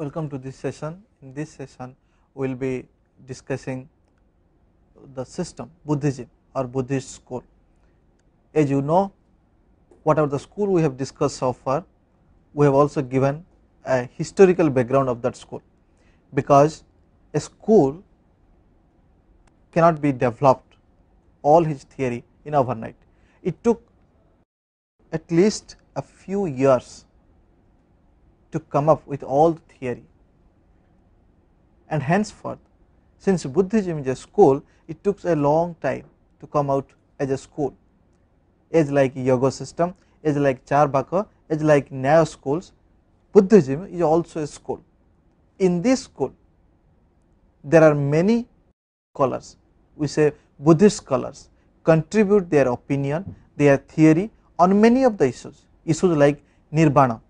Welcome to this session. In this session, we will be discussing the system Buddhism or Buddhist school. As you know, whatever the school we have discussed so far, we have also given a historical background of that school, because a school cannot be developed all his theory in overnight. It took at least a few years to come up with all the theory, and henceforth, since Buddhism is a school, it took a long time to come out as a school, as like yoga system, as like Charvaka, as like Nyaya schools. Buddhism is also a school. In this school, there are many scholars, we say Buddhist scholars, contribute their opinion, their theory on many of the issues like nirvana,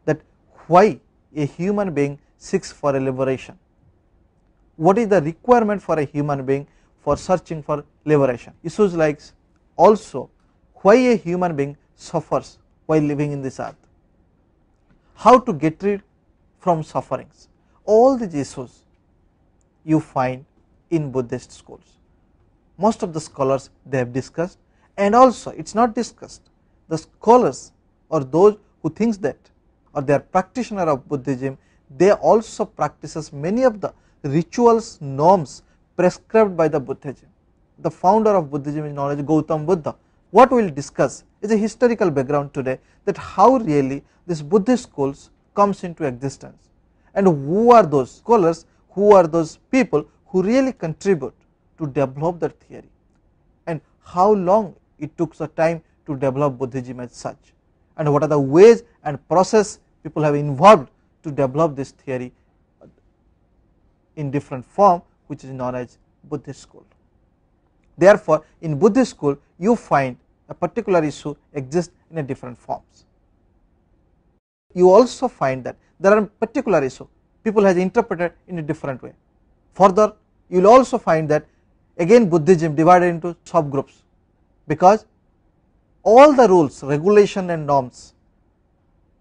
that why a human being seeks for a liberation, what is the requirement for a human being for searching for liberation, issues like also why a human being suffers while living in this earth, how to get rid from sufferings. All these issues you find in Buddhist schools. Most of the scholars they have discussed, and also it is not discussed. The scholars or those who thinks that, or they are practitioner of Buddhism, they also practices many of the rituals, norms prescribed by the Buddhism. The founder of Buddhism is known as Gautama Buddha. What we will discuss is a historical background today, that how really this Buddhist schools comes into existence, and who are those scholars, who are those people who really contribute to develop that theory, and how long it took the time to develop Buddhism as such, and what are the ways and process people have involved to develop this theory in different form, which is known as Buddhist school. Therefore, in Buddhist school you find a particular issue exists in a different forms. You also find that there are particular issue people has interpreted in a different way. Further, you will also find that again Buddhism divided into subgroups, because all the rules, regulation and norms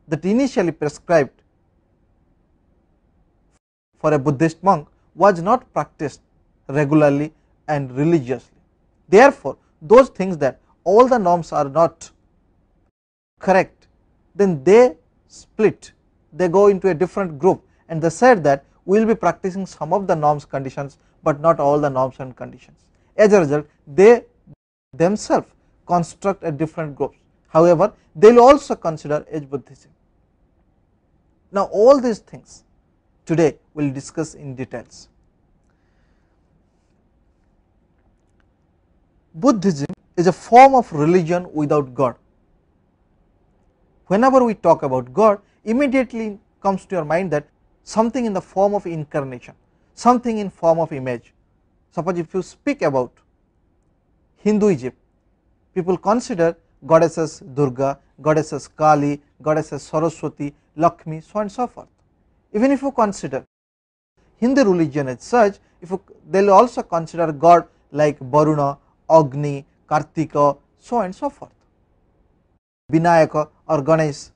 that initially prescribed for a Buddhist monk was not practiced regularly and religiously. Therefore, those things that all the norms are not correct, then they split, they go into a different group, and they said that we will be practicing some of the norms conditions but not all the norms and conditions. As a result, they themselves construct a different groups. However, they will also consider as Buddhism. Now all these things today we will discuss in details. Buddhism is a form of religion without God. Whenever we talk about God, immediately comes to your mind that something in the form of incarnation, something in form of image. Suppose if you speak about Hinduism, people consider goddesses Durga, goddesses Kali, goddesses Saraswati, Lakshmi, so on and so forth. Even if you consider Hindu religion as such, they will also consider God like Varuna, Agni, Kartika, so on and so forth, Vinayaka or Ganesh,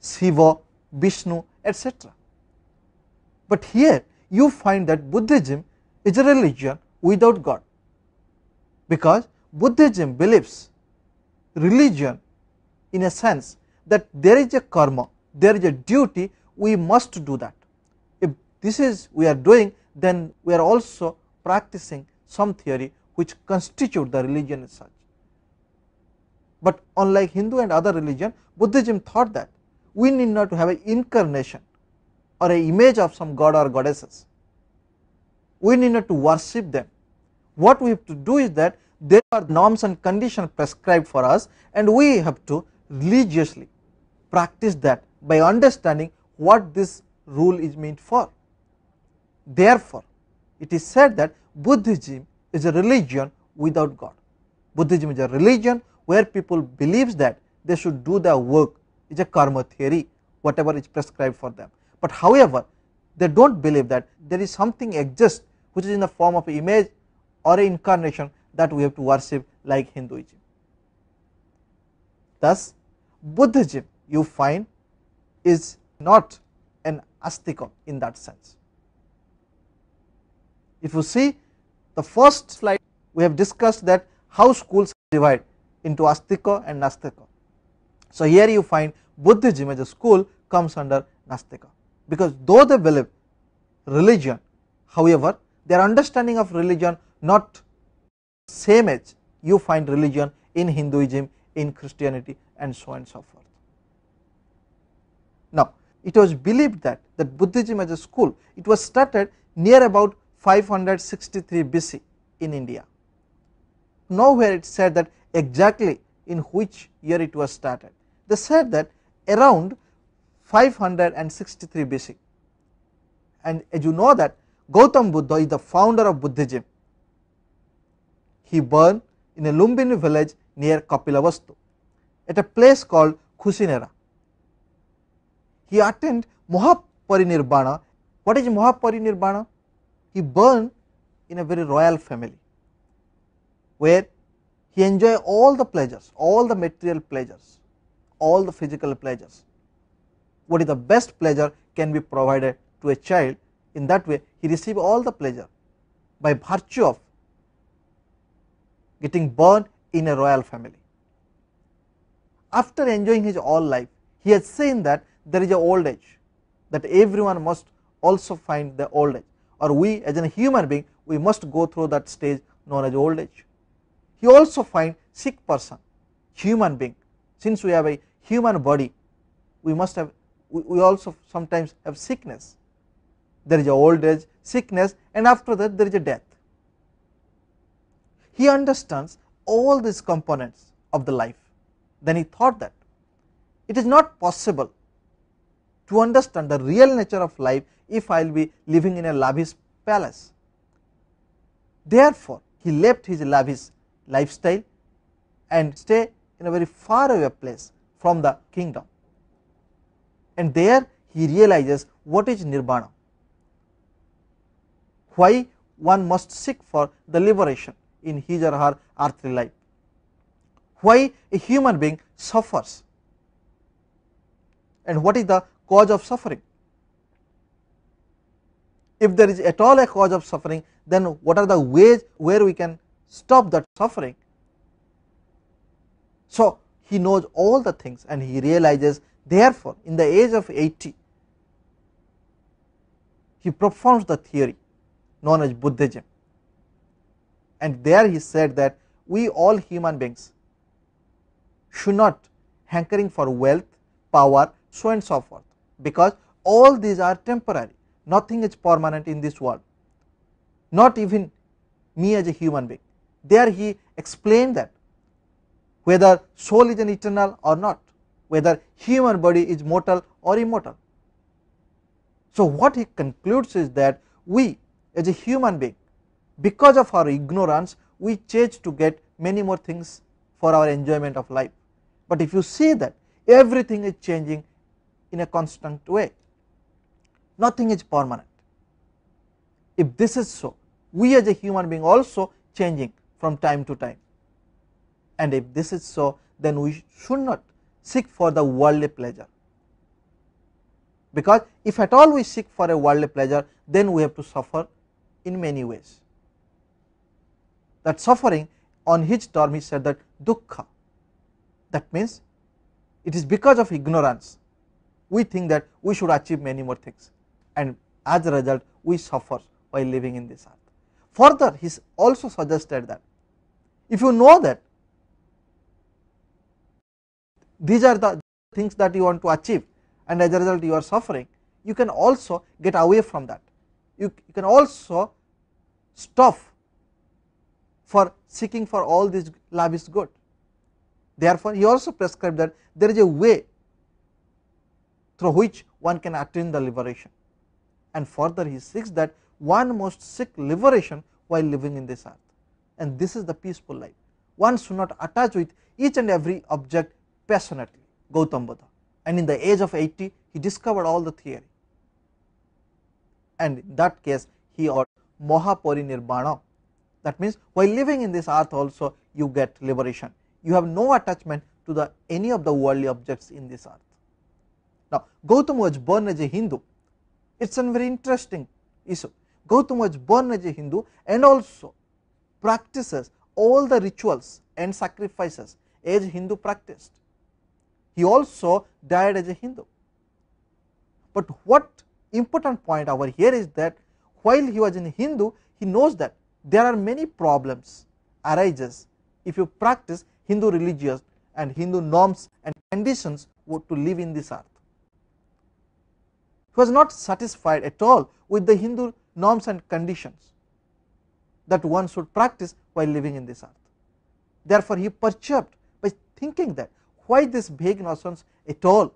Shiva, Vishnu, etc. But here you find that Buddhism is a religion without God, because Buddhism believes religion in a sense that there is a karma, there is a duty, we must do that. If this is we are doing, then we are also practicing some theory which constitute the religion as such. But unlike Hindu and other religion, Buddhism thought that we need not to have an incarnation or an image of some god or goddesses. We need not to worship them. What we have to do is that there are norms and conditions prescribed for us, and we have to religiously practice that by understanding what this rule is meant for. Therefore, it is said that Buddhism is a religion without God. Buddhism is a religion where people believes that they should do their work, is a karma theory, whatever is prescribed for them. But however, they do not believe that there is something exists which is in the form of image or an incarnation that we have to worship like Hinduism. Thus, Buddhism you find is not a astika in that sense. If you see the first slide, we have discussed that how schools divide into astika and nastika. So here you find Buddhism as a school comes under nastika, because though they believe religion, however their understanding of religion not same as you find religion in Hinduism, in Christianity, and so on and so forth. Now it was believed that Buddhism as a school, it was started near about 563 BC in India. Nowhere it said that exactly in which year it was started. They said that around 563 BC. And as you know that Gautama Buddha is the founder of Buddhism. He born in a Lumbini village near Kapilavastu at a place called Kusinera. He attained Mahaparinirvana. What is Mahaparinirvana? He born in a very royal family where he enjoyed all the pleasures, all the material pleasures, all the physical pleasures. What is the best pleasure can be provided to a child? In that way he received all the pleasure by virtue of getting born in a royal family. After enjoying his all life, he has seen that there is a old age, that everyone must also find the old age, or we as a human being, we must go through that stage known as old age. He also find sick person, human being. Since we have a human body, we must have, we also sometimes have sickness. There is a old age, sickness, and after that there is a death. He understands all these components of the life. Then he thought that it is not possible to understand the real nature of life if I will be living in a lavish palace. Therefore he left his lavish lifestyle and stay in a very far away place from the kingdom, and there he realizes what is nirvana, why one must seek for the liberation in his or her earthly life, why a human being suffers, and what is the cause of suffering. If there is at all a cause of suffering, then what are the ways where we can stop that suffering? So he knows all the things, and he realizes, therefore in the age of 80 he propounds the theory known as Buddhism, and there he said that we all human beings should not hankering for wealth, power, so and so forth, because all these are temporary. Nothing is permanent in this world, not even me as a human being. There he explained that whether soul is an eternal or not, whether human body is mortal or immortal. So what he concludes is that we as a human being, because of our ignorance, we change to get many more things for our enjoyment of life. But if you see that everything is changing in a constant way, nothing is permanent. If this is so, we as a human being also changing from time to time, and if this is so, then we should not seek for the worldly pleasure, because if at all we seek for a worldly pleasure, then we have to suffer in many ways. That suffering, on his term he said that dukkha, that means it is because of ignorance we think that we should achieve many more things, and as a result we suffer while living in this earth. Further he also suggested that if you know that these are the things that you want to achieve, and as a result you are suffering, you can also get away from that. You can also stop for seeking for all this lavish good. Therefore he also prescribed that there is a way through which one can attain the liberation, and further he seeks that one must seek liberation while living in this earth, and this is the peaceful life. One should not attach with each and every object passionately. Gautama Buddha, and in the age of 80 he discovered all the theory, and in that case he ordered Mahaparinirvana. That means while living in this earth also you get liberation. You have no attachment to any of the worldly objects in this earth. Now Gautama was born as a Hindu, It is a very interesting issue. Gautama was born as a Hindu and also practices all the rituals and sacrifices as Hindu practiced. He also died as a Hindu. But what important point over here is that while he was in Hindu, he knows that there are many problems arises if you practice Hindu religions and Hindu norms and conditions to live in this earth. He was not satisfied at all with the Hindu norms and conditions that one should practice while living in this earth. Therefore, he perturbed by thinking that why these vague notions at all,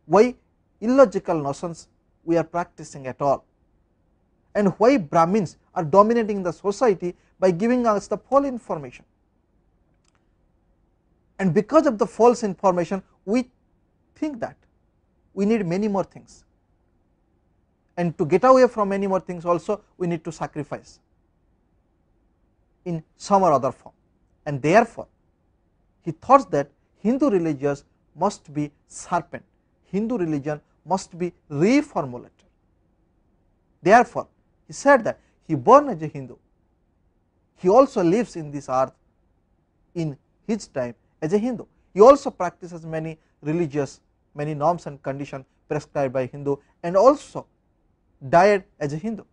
why illogical notions we are practicing at all, and why Brahmins are dominating the society by giving us the false information. And because of the false information, we think that we need many more things, and to get away from many more things also we need to sacrifice in some or other form. And therefore, he thought that Hindu religions must be sharpened, Hindu religion must be reformulated. Therefore, he said that he born as a Hindu, he also lives in this earth in his time as a Hindu. He also practices many religious, many norms and conditions prescribed by Hindu, and also died as a Hindu.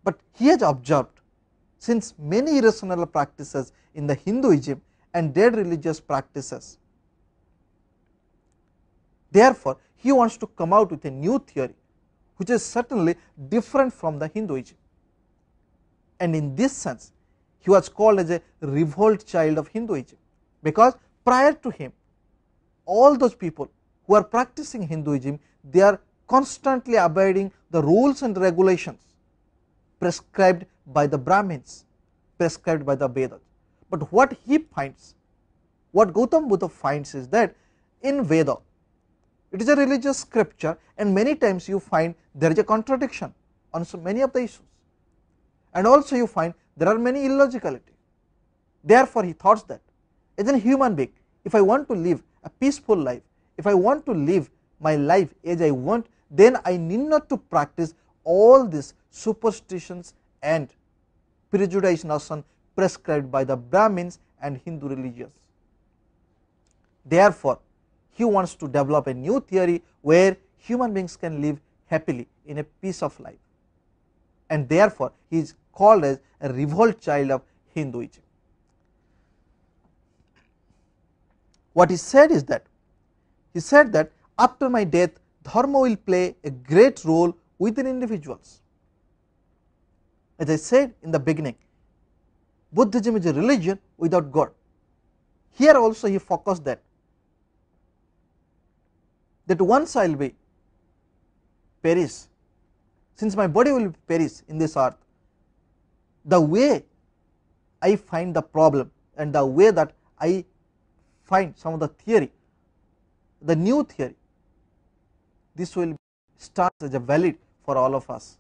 But he has observed, since many irrational practices in the Hinduism and dead religious practices, therefore he wants to come out with a new theory which is certainly different from the Hinduism. And in this sense, he was called as a revolt child of Hinduism, because prior to him, all those people who are practicing Hinduism, they are constantly abiding the rules and regulations prescribed by the Brahmins, prescribed by the Vedas. But what he finds, what Gautama Buddha finds is that in Veda, it is a religious scripture, and many times you find there is a contradiction on so many of the issues, and also you find there are many illogicality. Therefore, he thought that as a human being, if I want to live a peaceful life, if I want to live my life as I want, then I need not to practice all these superstitions and prejudice notions prescribed by the Brahmins and Hindu religions. Therefore, he wants to develop a new theory where human beings can live happily in a peace of life, and therefore he is called as a revolt child of Hinduism. What he said is that, he said that after my death, dharma will play a great role within individuals. As I said in the beginning, Buddhism is a religion without God. Here also he focused that once I will be perish, since my body will perish in this earth, the way I find the problem and the way that I find some of the theory, the new theory, this will start as a valid for all of us.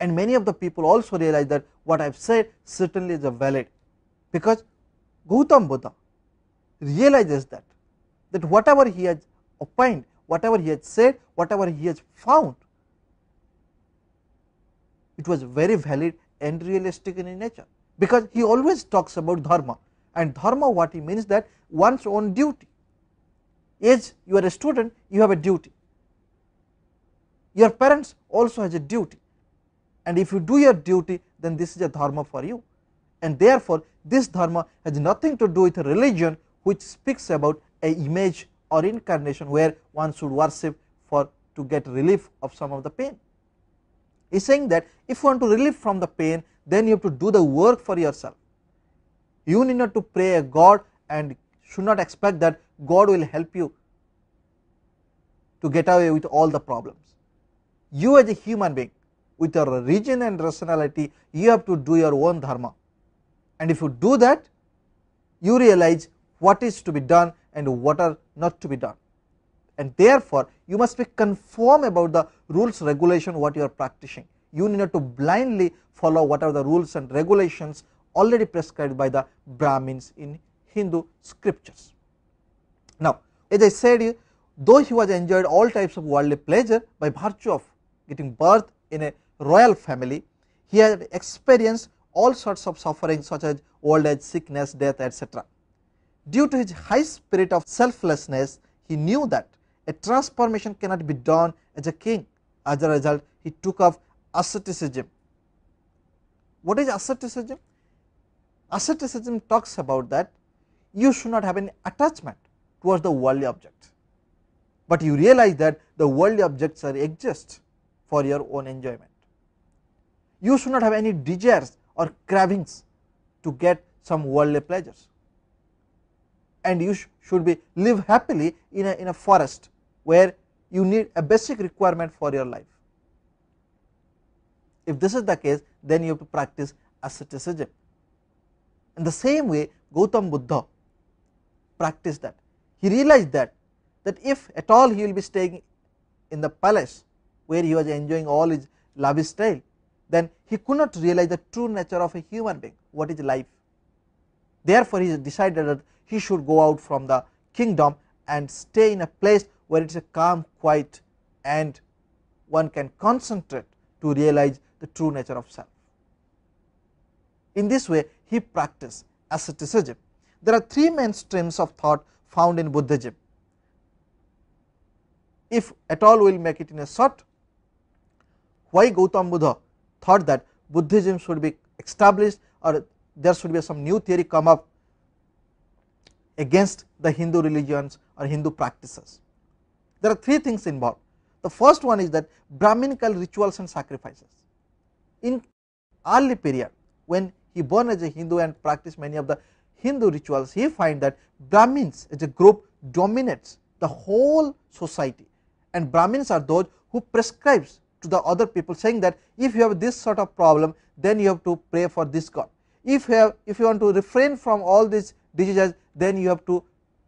And many of the people also realize that what I have said certainly is a valid, because Gautama Buddha realizes that whatever he has opined, whatever he has said, whatever he has found, it was very valid and realistic in nature, because he always talks about dharma, and dharma, what he means, that one's own duty. As you are a student, you have a duty, your parents also has a duty, and if you do your duty, then this is a dharma for you. And therefore, this dharma has nothing to do with a religion which speaks about an image or incarnation where one should worship to get relief of some of the pain. He is saying that if you want to relieve from the pain, then you have to do the work for yourself. You need not to pray a God and should not expect that God will help you to get away with all the problems. You as a human being, with your reason and rationality, you have to do your own dharma, and if you do that, you realize what is to be done and what are not to be done, and therefore you must be conform about the rules regulation what you are practicing. You need not to blindly follow what are the rules and regulations already prescribed by the Brahmins in Hindu scriptures. Now, as I said, though he was enjoyed all types of worldly pleasure by virtue of getting birth in a royal family, he had experienced all sorts of suffering such as old age, sickness, death, etc. Due to his high spirit of selflessness, he knew that a transformation cannot be done as a king. As a result, he took up asceticism. What is asceticism? Asceticism talks about that you should not have any attachment towards the worldly object, but you realize that the worldly objects exist for your own enjoyment. You should not have any desires or cravings to get some worldly pleasures, and you should be live happily in a forest where you need a basic requirement for your life. If this is the case, then you have to practice asceticism. In the same way, Gautama Buddha practiced that. He realized that if at all he will be staying in the palace where he was enjoying all his lavish style, then he could not realize the true nature of a human being, what is life. Therefore, he decided that he should go out from the kingdom and stay in a place where it is a calm, quiet, and one can concentrate to realize the true nature of self. In this way, he practiced asceticism. There are three main streams of thought found in Buddhism. If at all we will make it in a short, why Gautama Buddha thought that Buddhism should be established, or there should be some new theory come up against the Hindu religions or Hindu practices. There are three things involved. The first one is that Brahminical rituals and sacrifices. In early period, when he born as a Hindu and practiced many of the Hindu rituals, he find that Brahmins as a group dominates the whole society, and Brahmins are those who prescribes to the other people, saying that if you have this sort of problem, then you have to pray for this god. If you want to refrain from all these diseases, then you have to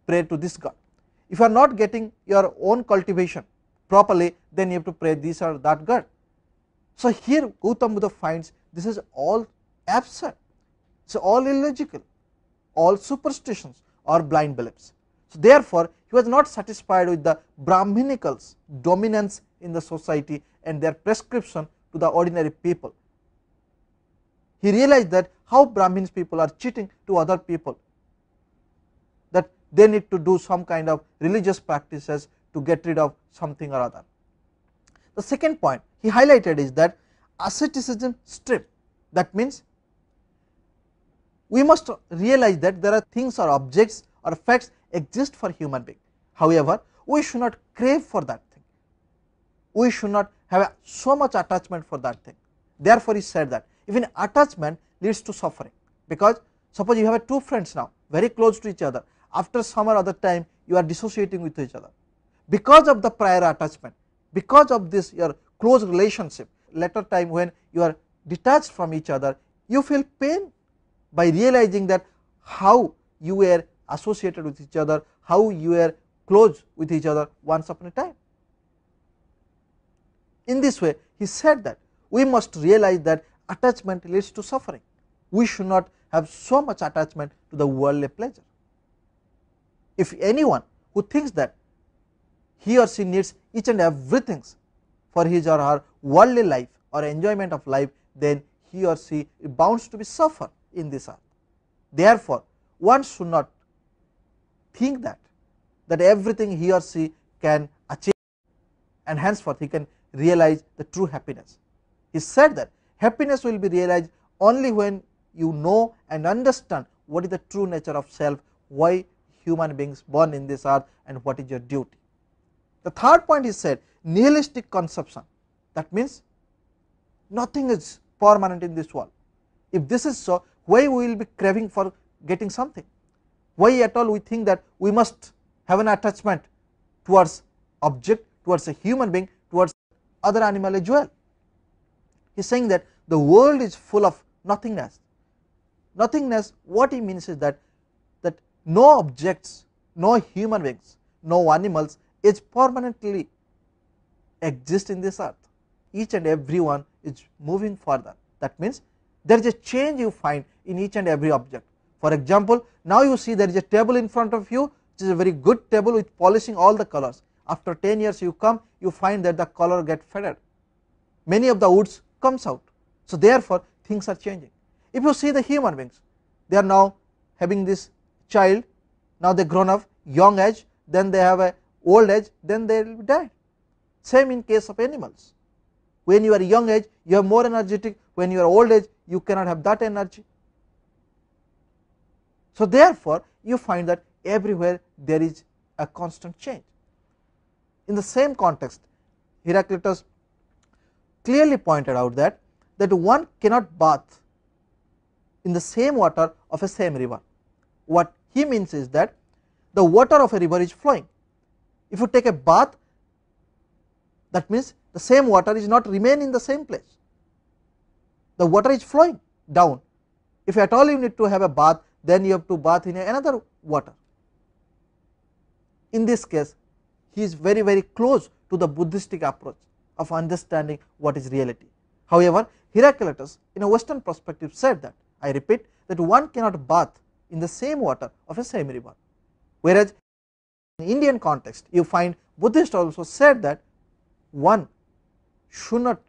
pray to this god. If you are not getting your own cultivation properly, then you have to pray this or that god. So here Gautama Buddha finds this is all absurd, it is all illogical, all superstitions or blind beliefs. So therefore, he was not satisfied with the Brahminicals' dominance in the society and their prescription to the ordinary people. He realized that how Brahmins people are cheating to other people, that they need to do some kind of religious practices to get rid of something or other. The second point he highlighted is that asceticism strip. That means we must realize that there are things or objects or facts exist for human being. However, we should not crave for that thing. We should not have so much attachment for that thing. Therefore, he said that even attachment leads to suffering, because suppose you have two friends now very close to each other, after some or other time you are dissociating with each other because of the prior attachment, because of this your close relationship. Later time when you are detached from each other, you feel pain by realizing that how you were associated with each other, how you were close with each other once upon a time. In this way, he said that we must realize that attachment leads to suffering. We should not have so much attachment to the worldly pleasure. If anyone who thinks that he or she needs each and everything for his or her worldly life or enjoyment of life, then he or she is bound to be suffer in this earth. Therefore, one should not think that everything he or she can achieve and henceforth he can realize the true happiness. He said that happiness will be realized only when you know and understand what is the true nature of self, why human beings born in this earth, and what is your duty. The third point is said nihilistic conception. That means nothing is permanent in this world. If this is so, why we will be craving for getting something? Why at all we think that we must have an attachment towards object, towards a human being, towards other animal as well? He is saying that the world is full of nothingness. Nothingness, what he means is that no objects, no human beings, no animals is permanently exist in this earth. Each and every one is moving further. That means there is a change you find in each and every object. For example, now you see there is a table in front of you, which is a very good table with polishing all the colors. after 10 years you come, you find that the color get faded, many of the woods comes out. So therefore things are changing. If you see the human beings, they are now having this child, now they grown up, young age, then they have a old age, then they will die. Same in case of animals. When you are young age, you are more energetic, when you are old age, you cannot have that energy. So therefore you find that everywhere there is a constant change. In the same context, Heraclitus clearly pointed out that one cannot bath in the same water of a same river. What he means is that the water of a river is flowing. If you take a bath, that means the same water is not remain in the same place. The water is flowing down. If at all you need to have a bath, then you have to bath in another water. In this case, he is very, very close to the Buddhistic approach of understanding what is reality. However, Heraclitus in a Western perspective said that, I repeat, that one cannot bath in the same water of a same river. Whereas in Indian context, you find Buddhist also said that one should not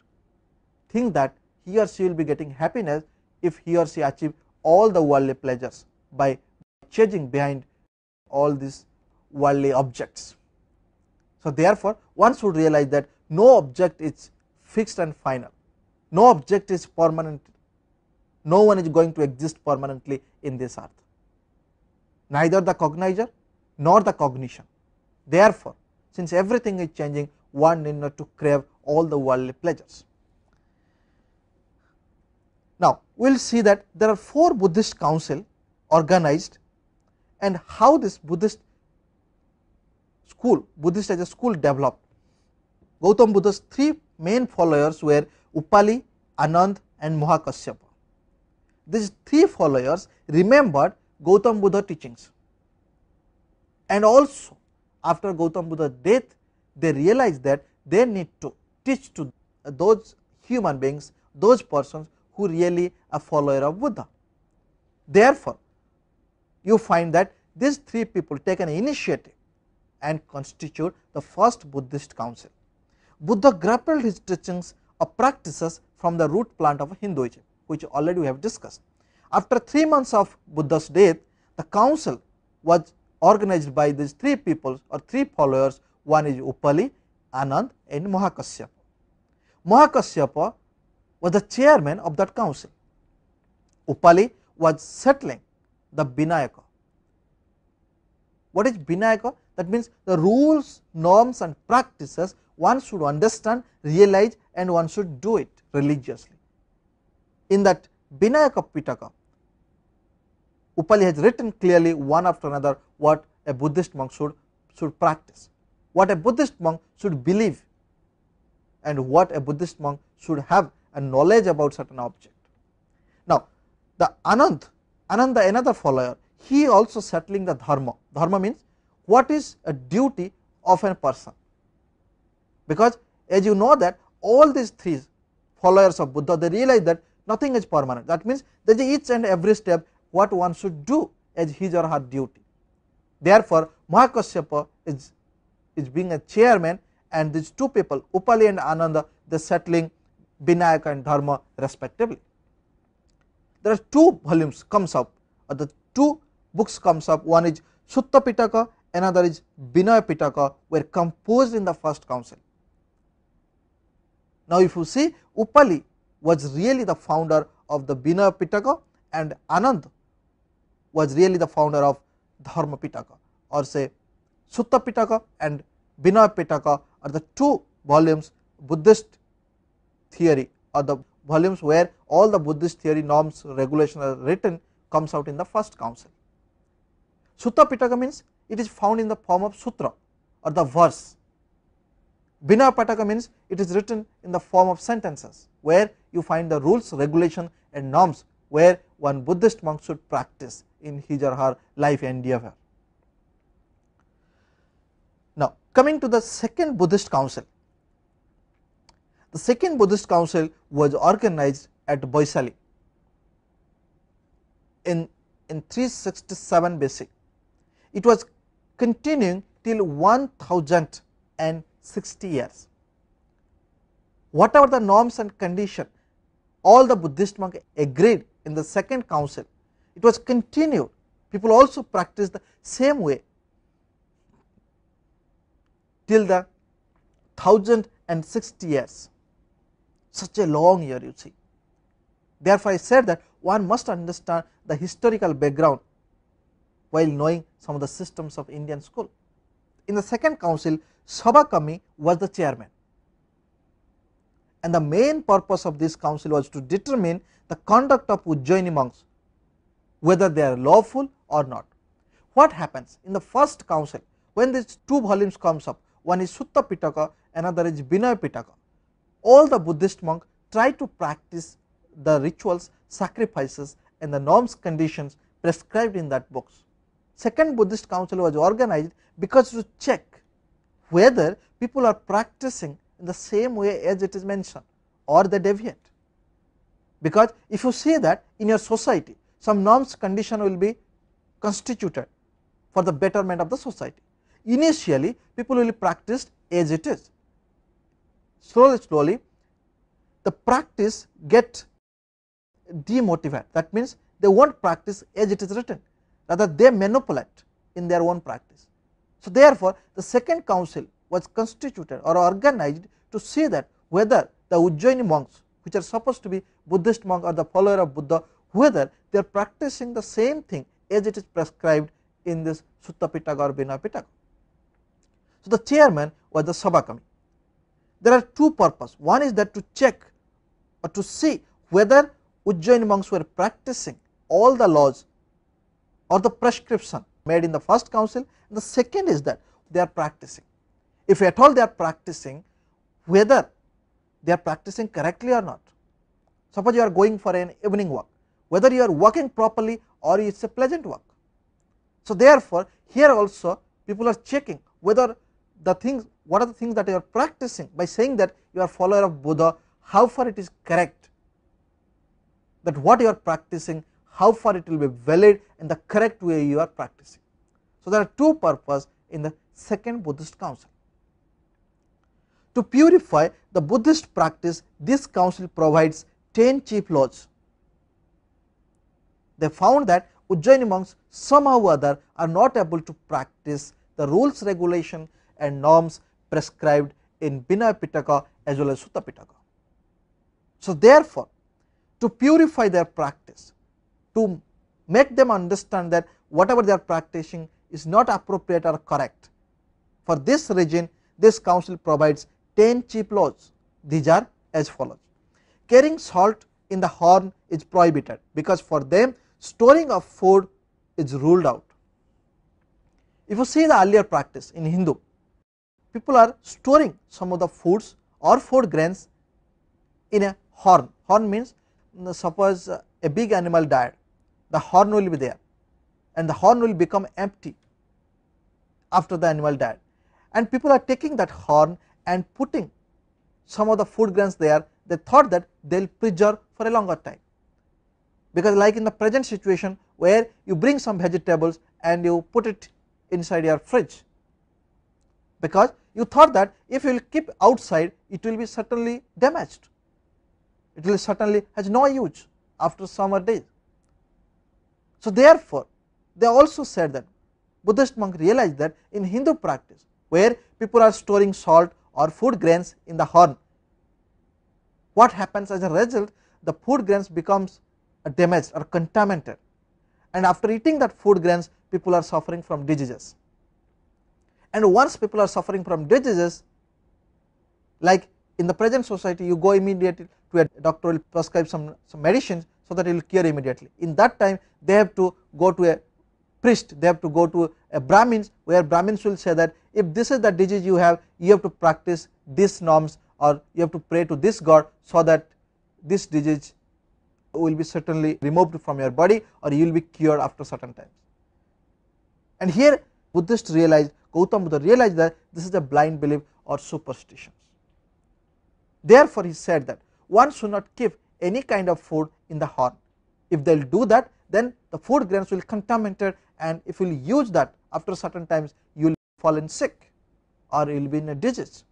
think that he or she will be getting happiness if he or she achieve all the worldly pleasures by chasing behind all these worldly objects. So therefore one should realize that no object is fixed and final, no object is permanent, no one is going to exist permanently in this earth, neither the cognizer nor the cognition. Therefore since everything is changing, one need not to crave all the worldly pleasures. Now we will see that there are 4 Buddhist council organized, and how this Buddhist school, Buddhist as a school developed. Gautama Buddha's 3 main followers were Upali, Anand and Mahakasyapa. These 3 followers remembered Gautama Buddha teachings, and also after Gautama Buddha's death they realized that they need to teach to those human beings, those persons who really are follower of Buddha. Therefore you find that these 3 people take an initiative and constitute the first Buddhist council. Buddha grappled his teachings of practices from the root plant of Hinduism, which already we have discussed. After 3 months of Buddha's death, the council was organized by these 3 people or 3 followers. One is Upali, Anand and Mahakasyapa. Mahakasyapa was the chairman of that council. Upali was settling the Vinayaka. What is Vinayaka? That means the rules, norms and practices one should understand, realize and one should do it religiously. In that Vinayaka Pitaka, Upali has written clearly one after another what a Buddhist monk should practice, what a Buddhist monk should believe, and what a Buddhist monk should have a knowledge about certain object. Now the Ananda another follower, he also settling the dharma. Dharma means what is a duty of a person, because as you know that all these 3 followers of Buddha, they realize that nothing is permanent. That means there is each and every step what one should do as his or her duty. Therefore Mahakasyapa is being a chairman, and these 2 people, Upali and Ananda, they settling Vinayaka and Dharma respectively. There are 2 volumes comes up, or the 2 books comes up. One is Sutta Pitaka, another is Vinaya Pitaka, were composed in the first council. Now if you see, Upali was really the founder of the Vinaya Pitaka, and Anand was really the founder of Dharma Pitaka, or say Sutta Pitaka and Vinaya Pitaka are the 2 volumes Buddhist theory, or the volumes where all the Buddhist theory, norms, regulations are written, comes out in the first council. Sutta Pitaka means it is found in the form of sutra or the verse. Vinaya Pitaka means it is written in the form of sentences, where you find the rules, regulation and norms where one Buddhist monk should practice in his or her life endeavor. Now coming to the second Buddhist council. The second Buddhist council was organized at Vaishali in 367 BC. It was continuing till 1000 260 years. Whatever the norms and condition all the Buddhist monks agreed in the second council, it was continued. People also practiced the same way till the 1060 years. Such a long year, you see. Therefore, I said that one must understand the historical background while knowing some of the systems of Indian school. In the second council, Sabakami was the chairman, and the main purpose of this council was to determine the conduct of Ujjaini monks, whether they are lawful or not. What happens in the first council when these two volumes comes up, one is Sutta Pitaka, another is Vinaya Pitaka. All the Buddhist monks try to practice the rituals, sacrifices and the norms, conditions prescribed in that books. Second Buddhist council was organized because to check whether people are practicing in the same way as it is mentioned or they deviate. Because if you see that in your society some norms, condition will be constituted for the betterment of the society. Initially people will practice as it is. Slowly the practice get demotivated. That means they won't practice as it is written, rather they manipulate in their own practice. So therefore the second council was constituted or organized to see that whether the Ujjaini monks, which are supposed to be Buddhist monks or the follower of Buddha, whether they are practicing the same thing as it is prescribed in this Sutta Pitaka or Vinaya Pitaka. So the chairman was the Sabakami. There are two purposes. One is that to check or to see whether Ujjaini monks were practicing all the laws or the prescription made in the first council, and the second is that they are practicing. If at all they are practicing, whether they are practicing correctly or not. Suppose you are going for an evening walk, whether you are walking properly or it is a pleasant walk. So therefore here also people are checking whether the things, what are the things that you are practicing by saying that you are follower of Buddha, how far it is correct, that what you are practicing, how far it will be valid in the correct way you are practicing. So there are two purposes in the second Buddhist council. To purify the Buddhist practice, this council provides 10 chief laws. They found that Ujjaini monks somehow or other are not able to practice the rules, regulation and norms prescribed in Vinaya Pitaka as well as Sutta Pitaka. So therefore, to purify their practice, to make them understand that whatever they are practicing is not appropriate or correct, for this reason this council provides 10 chief laws. These are as follows. Carrying salt in the horn is prohibited, because for them storing of food is ruled out. If you see the earlier practice in Hindu, people are storing some of the foods or food grains in a horn. Horn means, suppose a big animal died, the horn will be there and the horn will become empty after the animal died, and people are taking that horn and putting some of the food grains there. They thought that they will preserve for a longer time, because like in the present situation where you bring some vegetables and you put it inside your fridge, because you thought that if you will keep outside it will be certainly damaged, it will certainly has no use after summer days. So therefore they also said that Buddhist monks realized that in Hindu practice where people are storing salt or food grains in the horn, what happens as a result, the food grains becomes damaged or contaminated, and after eating that food grains people are suffering from diseases. And once people are suffering from diseases, like in the present society you go immediately to a doctor, will prescribe some medicines so that it will cure immediately. In that time they have to go to a priest, they have to go to a Brahmins, where Brahmins will say that if this is the disease you have to practice these norms, or you have to pray to this god so that this disease will be certainly removed from your body, or you will be cured after certain times. And here Buddhists realized, Gautama Buddha realized that this is a blind belief or superstitions. Therefore he said that one should not keep any kind of food in the horn. If they will do that, then the food grains will contaminated, and if you will use that after certain times you will fall in sick or you will be in a disease.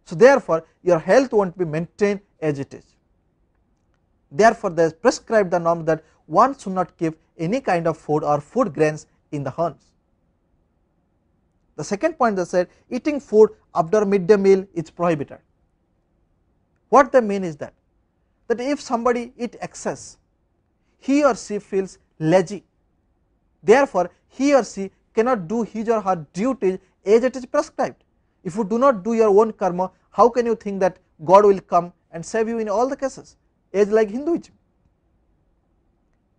So therefore your health won't be maintained as it is. Therefore they prescribe the norm that one should not keep any kind of food or food grains in the homes. The second point they said, eating food after midday meal is prohibited. What they mean is that if somebody eat excess, he or she feels lazy, therefore he or she cannot do his or her duties as it is prescribed. If you do not do your own karma, how can you think that God will come and save you in all the cases, as like Hinduism?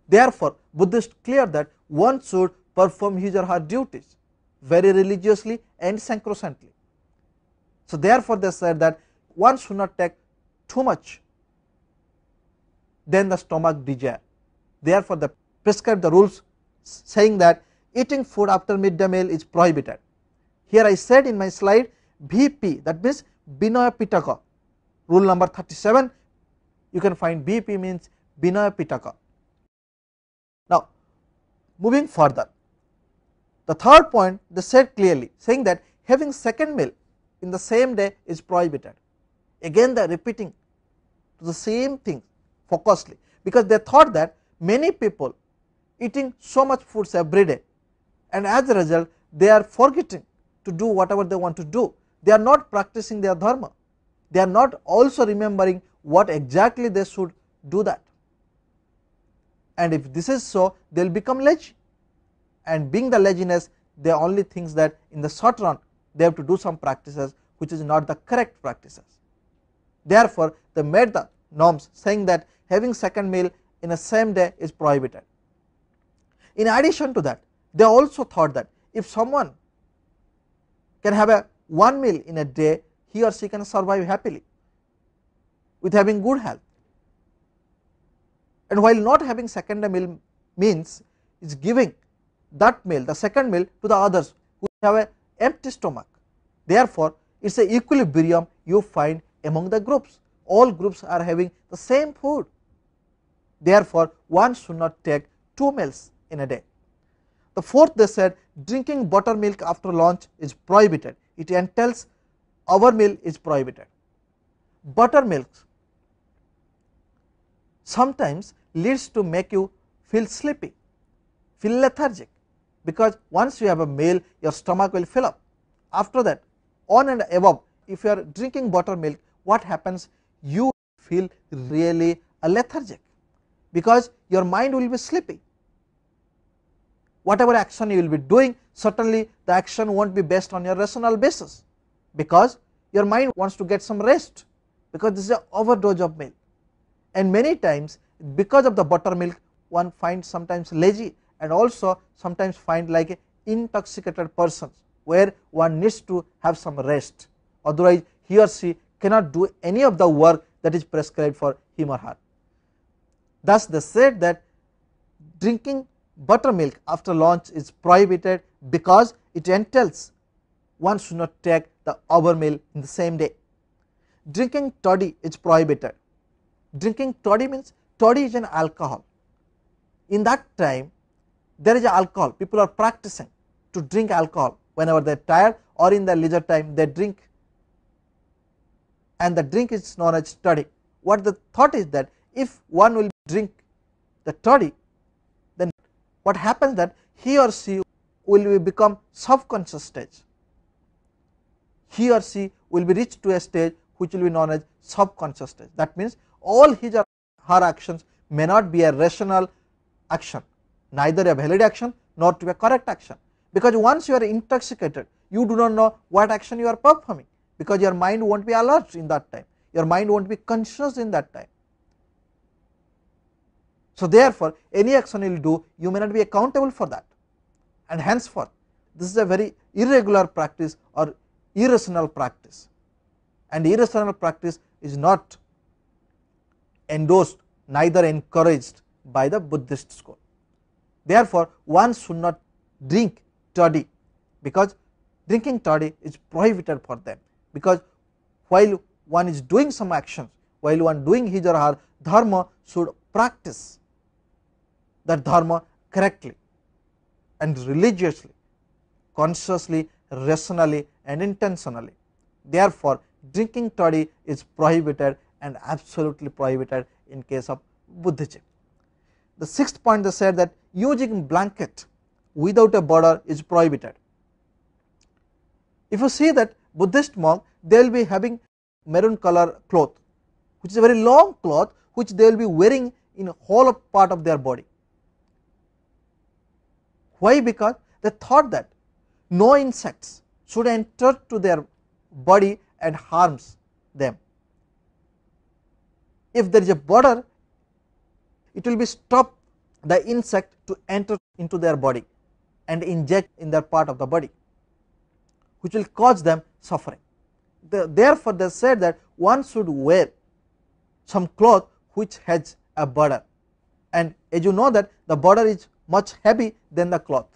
Therefore Buddhists clear that one should perform his or her duties very religiously and sacrosanctly. So therefore they said that one should not take too much than the stomach desire. Therefore they prescribe the rules saying that eating food after midday meal is prohibited. Here I said in my slide BP, that means Binaya Pitaka. Rule number 37, you can find BP means Binaya Pitaka. Now moving further, the third point they said clearly, saying that having second meal in the same day is prohibited. Again they are repeating the same thing focusedly, because they thought that many people eating so much foods every day, and as a result they are forgetting to do whatever they want to do. They are not practicing their dharma. They are not also remembering what exactly they should do that. And if this is so, they will become lazy. And being the laziness, they only think that in the short run they have to do some practices which is not the correct practices. Therefore they made the norms saying that having second meal in a same day is prohibited. In addition to that, they also thought that if someone can have a one meal in a day, he or she can survive happily with having good health. And while not having second meal means is giving that meal, the second meal, to the others who have an empty stomach. Therefore it is a equilibrium you find among the groups. All groups are having the same food. Therefore one should not take two meals in a day. The fourth, they said drinking buttermilk after lunch is prohibited. It entails overmeal is prohibited. Buttermilk sometimes leads to make you feel sleepy, feel lethargic, because once you have a meal your stomach will fill up. After that, on and above, if you are drinking buttermilk, what happens? You feel really lethargic, because your mind will be sleepy. Whatever action you will be doing, certainly the action won't be based on your rational basis, because your mind wants to get some rest, because this is an overdose of milk. And many times because of the buttermilk one finds sometimes lazy, and also sometimes find like a intoxicated person, where one needs to have some rest, otherwise he or she cannot do any of the work that is prescribed for him or her. Thus they said that drinking buttermilk after lunch is prohibited because it entails one should not take the overmeal in the same day. Drinking toddy is prohibited. Drinking toddy means toddy is an alcohol. In that time there is alcohol, people are practicing to drink alcohol whenever they are tired or in their leisure time they drink, and the drink is known as toddy. What the thought is that if one will drink the toddy, then what happens that he or she will become subconscious stage. He or she will be reached to a stage which will be known as subconscious stage. That means all his or her actions may not be a rational action, neither a valid action nor to be a correct action, because once you are intoxicated you do not know what action you are performing, because your mind won't be alert in that time, your mind won't be conscious in that time. So therefore any action you will do, you may not be accountable for that, and henceforth this is a very irregular practice or irrational practice, and irrational practice is not endorsed, neither encouraged by the Buddhist school. Therefore one should not drink toddy, because drinking toddy is prohibited for them, because while one is doing some actions, while one doing his or her dharma, should practice that dharma correctly and religiously, consciously rationally and intentionally. Therefore, drinking toddy is prohibited and absolutely prohibited in case of Buddhism. The sixth point, they said that using blanket without a border is prohibited. If you see that Buddhist monk, they will be having maroon color cloth, which is a very long cloth, which they will be wearing in a whole part of their body. Why? Because they thought that no insects should enter to their body and harms them. If there is a border, it will be stop the insect to enter into their body and inject in their part of the body, which will cause them suffering. Therefore, they said that one should wear some cloth which has a border, and as you know that the border is much heavy than the cloth,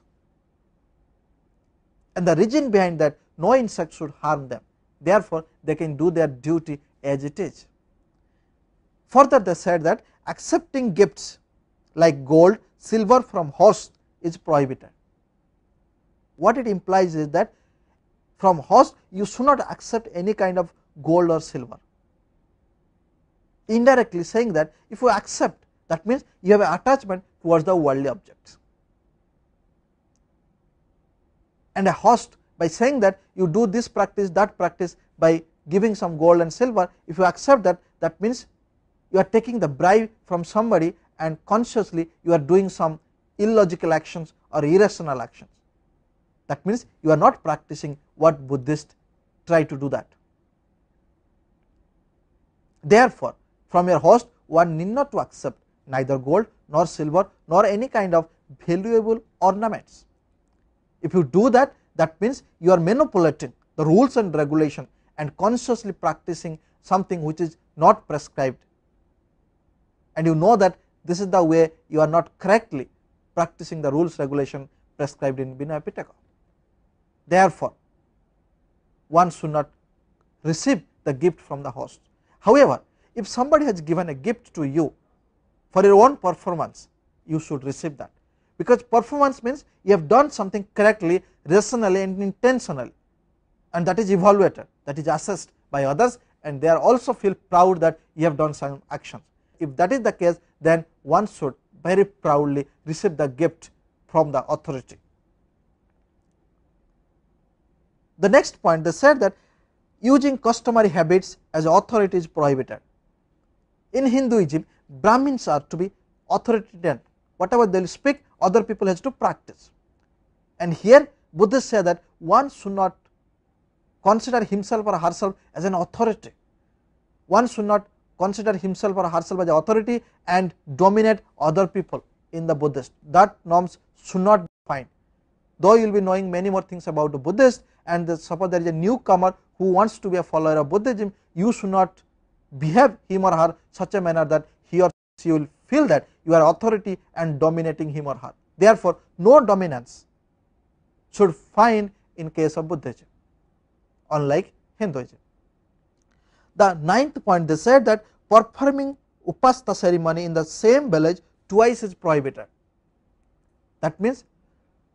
and the reason behind that, no insect should harm them. Therefore, they can do their duty as it is. Further, they said that accepting gifts like gold, silver from host is prohibited. What it implies is that from host you should not accept any kind of gold or silver, indirectly saying that if you accept, that means you have an attachment towards the worldly objects. And a host, by saying that you do this practice, that practice, by giving some gold and silver, if you accept that, that means you are taking the bribe from somebody and consciously you are doing some illogical actions or irrational actions. That means you are not practicing what Buddhists try to do that. Therefore, from your host one need not to accept neither gold nor silver nor any kind of valuable ornaments. If you do that, that means you are manipulating the rules and regulation and consciously practicing something which is not prescribed, and you know that this is the way you are not correctly practicing the rules regulation prescribed in Vinaya Pitaka. Therefore, one should not receive the gift from the host. However, if somebody has given a gift to you for your own performance, you should receive that, because performance means you have done something correctly, rationally and intentionally, and that is evaluated, that is assessed by others, and they are also feel proud that you have done some actions. If that is the case, then one should very proudly receive the gift from the authority. The next point, they said that using customary habits as authority is prohibited. In Hinduism, Brahmins are to be authoritarian. Whatever they will speak, other people has to practice. And here Buddhists say that one should not consider himself or herself as an authority. One should not consider himself or herself as an authority and dominate other people in the Buddhist. That norms should not be defined. Though you will be knowing many more things about the Buddhist, and suppose there is a newcomer who wants to be a follower of Buddhism, you should not behave him or her such a manner that he or she will feel that you are authority and dominating him or her. Therefore, no dominance should find in case of Buddhism, unlike Hinduism. The ninth point, they said that performing upasta ceremony in the same village twice is prohibited. That means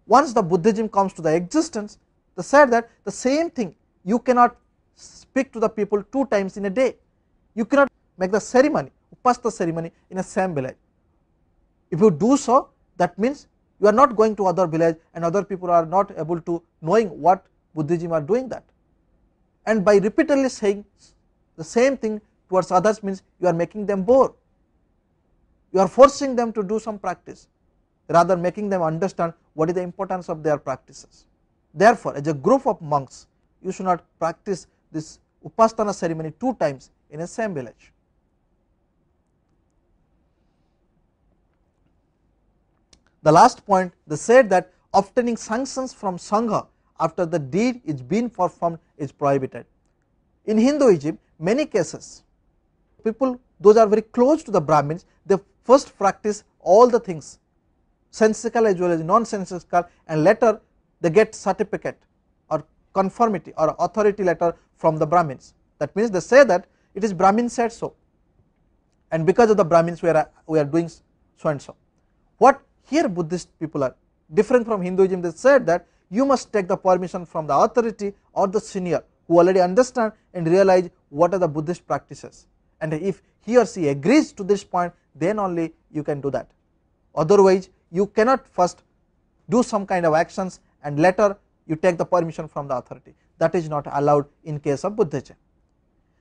once the Buddhism comes to the existence, they said that the same thing you cannot speak to the people 2 times in a day. You cannot make the ceremony, upasta ceremony, in the same village. If you do so, that means you are not going to other village and other people are not able to knowing what Buddhism are doing that. And by repeatedly saying the same thing towards others means you are making them bored. You are forcing them to do some practice, rather making them understand what is the importance of their practices. Therefore, as a group of monks, you should not practice this upasana ceremony 2 times in a same village. The last point, they said that obtaining sanctions from Sangha after the deed is being performed is prohibited. In Hinduism, many cases, people those are very close to the Brahmins, they first practice all the things, sensical as well as non-sensical, and later they get certificate or conformity or authority letter from the Brahmins. That means they say that it is Brahmin said so, and because of the Brahmins we are doing so and so. What here Buddhist people are different from Hinduism, they said that you must take the permission from the authority or the senior who already understand and realize what are the Buddhist practices, and if he or she agrees to this point, then only you can do that. Otherwise you cannot first do some kind of actions and later you take the permission from the authority. That is not allowed in case of Buddhism.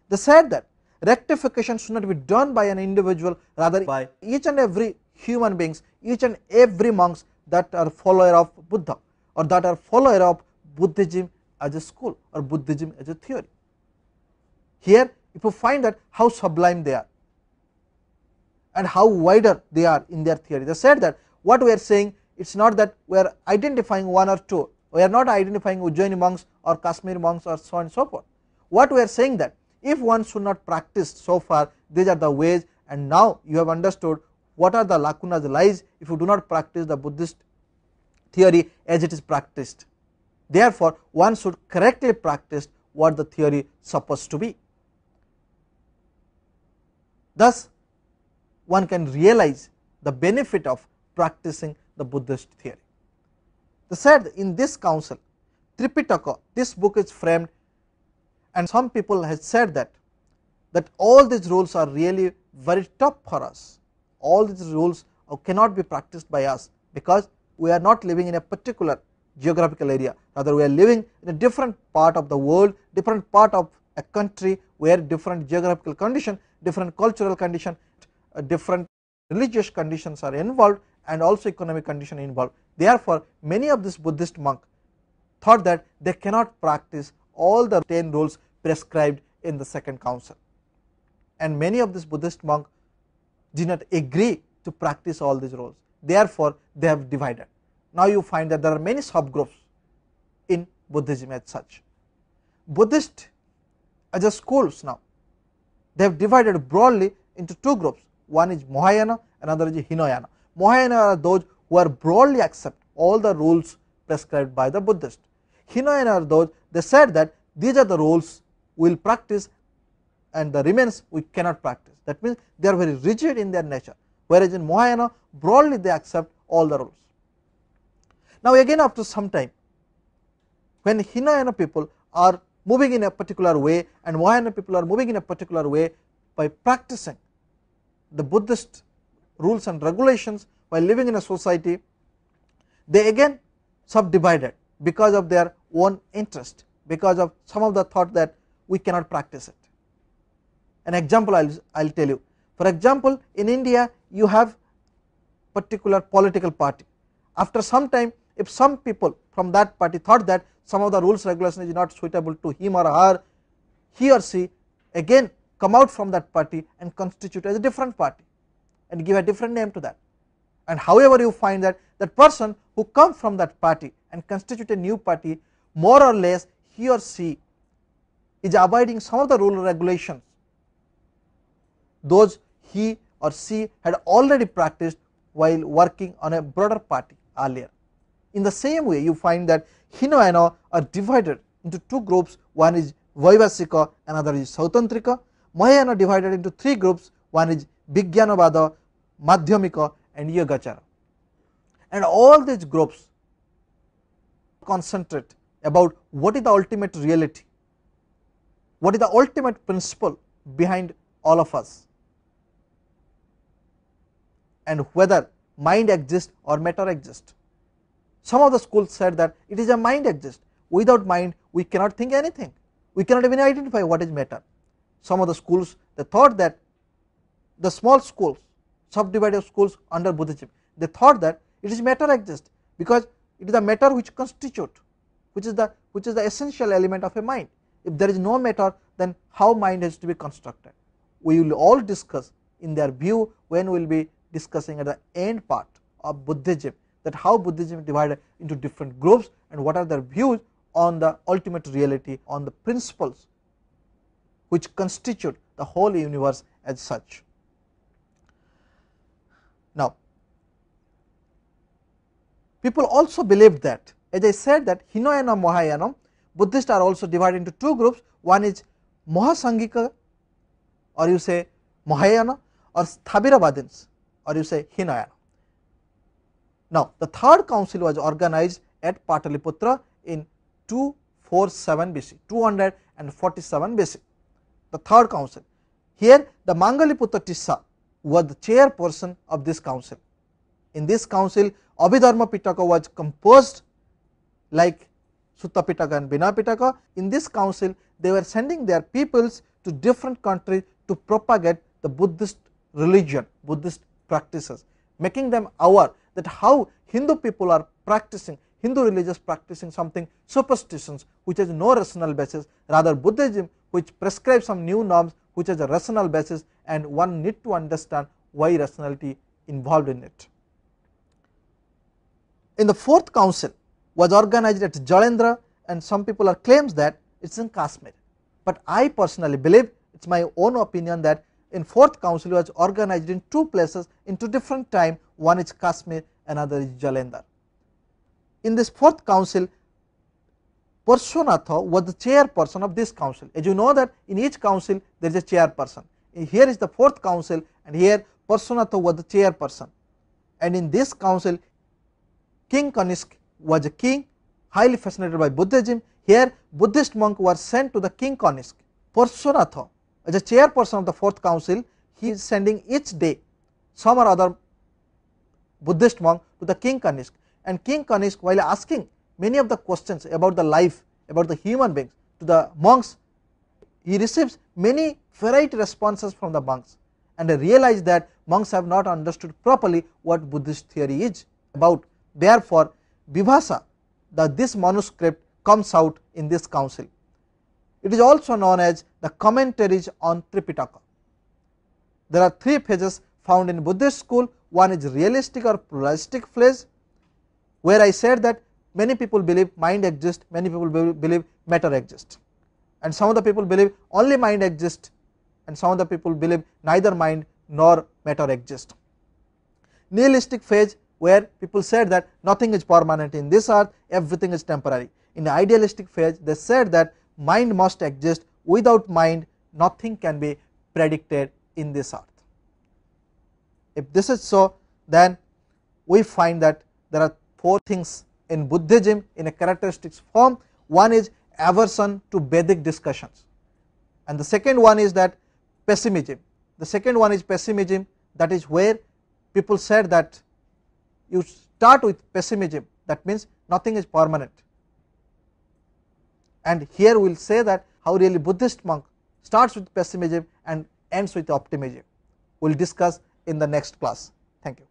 They said that rectification should not be done by an individual, rather by each and every human beings, each and every monks that are follower of Buddha or that are follower of Buddhism as a school or Buddhism as a theory. Here if you find that how sublime they are and how wider they are in their theory. They said that what we are saying, it is not that we are identifying one or two, we are not identifying Ujjaini monks or Kashmir monks or so on and so forth. What we are saying that if one should not practice so far, these are the ways, and now you have understood what are the lacunas, lies if you do not practice the Buddhist theory as it is practiced. Therefore one should correctly practice what the theory is supposed to be. Thus one can realize the benefit of practicing the Buddhist theory. They said in this council, Tripitaka, this book is framed, and some people have said that all these rules are really very tough for us. All these rules cannot be practiced by us because we are not living in a particular geographical area, rather we are living in a different part of the world, different part of a country where different geographical condition, different cultural condition, different religious conditions are involved and also economic condition involved. Therefore many of these Buddhist monks thought that they cannot practice all the 10 rules prescribed in the second council, and many of these Buddhist monks did not agree to practice all these rules. Therefore they have divided. Now you find that there are many subgroups in Buddhism as such. Buddhist as a schools, now they have divided broadly into two groups. One is Mahayana, another is Hinayana. Mahayana are those who are broadly accept all the rules prescribed by the Buddhist. Hinayana are those, they said that these are the rules we will practice and the remains we cannot practice. That means they are very rigid in their nature, whereas in Mahayana broadly they accept all the rules. Now again after some time, when Hinayana people are moving in a particular way and Mahayana people are moving in a particular way by practicing the Buddhist rules and regulations while living in a society, they again subdivided because of their own interest, because of some of the thought that we cannot practice it. An example I will tell you. For example, in India you have particular political party. After some time, if some people from that party thought that some of the rules regulations is not suitable to him or her, he or she again come out from that party and constitute as a different party and give a different name to that. And however you find that that person who comes from that party and constitute a new party, more or less he or she is abiding some of the rule regulations those he or she had already practiced while working on a broader party earlier. In the same way you find that Hinayana are divided into two groups, one is Vaivasika, another is Sautantrika. Mahayana divided into three groups, one is Vijnanavada, Madhyamika and Yogacara. And all these groups concentrate about what is the ultimate reality, what is the ultimate principle behind all of us, and whether mind exists or matter exists. Some of the schools said that it is a mind exists, without mind we cannot think anything, we cannot even identify what is matter. Some of the schools they thought that the small schools, subdivided schools under Buddhism, they thought that it is matter exists because it is the matter which constitute, which is the essential element of a mind. If there is no matter, then how mind has to be constructed? We will all discuss in their view when we will be discussing at the end part of Buddhism, that how Buddhism is divided into different groups and what are their views on the ultimate reality, on the principles which constitute the whole universe as such. Now people also believed that, as I said, that Hinayana, Mahayana, Buddhists are also divided into two groups, one is Mahasangika or you say Mahayana, or Sthaviravadins or you say Hinayana. Now the third council was organized at Pataliputra in 247 BC, 247 BC. The third council. Here the Mangaliputta Tissa was the chairperson of this council. In this council, Abhidharma Pitaka was composed like Sutta Pitaka and Bina Pitaka. In this council, they were sending their peoples to different countries to propagate the Buddhist religion, Buddhist practices, making them aware that how Hindu people are practicing, Hindu religious practicing something superstitions which has no rational basis, rather Buddhism which prescribes some new norms which has a rational basis, and one need to understand why rationality involved in it. In the fourth council was organized at Jalendra, and some people are claims that it is in Kashmir, but I personally believe, it is my own opinion, that in fourth council was organized in two places in two different time, one is Kashmir, another is Jalendhar. In this fourth council, Parshvanatha was the chairperson of this council. As you know that in each council there is a chairperson. Here is the fourth council, and here Parshvanatha was the chairperson, and in this council King Kanishk was a king highly fascinated by Buddhism. Here Buddhist monk was sent to the King Kanishk. Parshvanatha as a chairperson of the fourth council, he is sending each day some or other Buddhist monk to the King Kanishk, and King Kanishk, while asking many of the questions about the life, about the human beings to the monks, he receives many varied responses from the monks, and realized that monks have not understood properly what Buddhist theory is about. Therefore, Vibhasa, this manuscript comes out in this council. It is also known as the commentaries on Tripitaka. There are three phases found in Buddhist school. One is realistic or pluralistic phase, where I said that many people believe mind exists, many people believe matter exists, and some of the people believe only mind exists, and some of the people believe neither mind nor matter exist. Nihilistic phase, where people said that nothing is permanent in this earth, everything is temporary. In the idealistic phase, they said that mind must exist, without mind nothing can be predicted in this earth. If this is so, then we find that there are four things in Buddhism in a characteristics form. One is aversion to Vedic discussions, and the second one is that pessimism. The second one is pessimism, that is where people said that you start with pessimism, that means nothing is permanent, and here we will say that how really Buddhist monk starts with pessimism and ends with optimism. We will discuss in the next class. Thank you.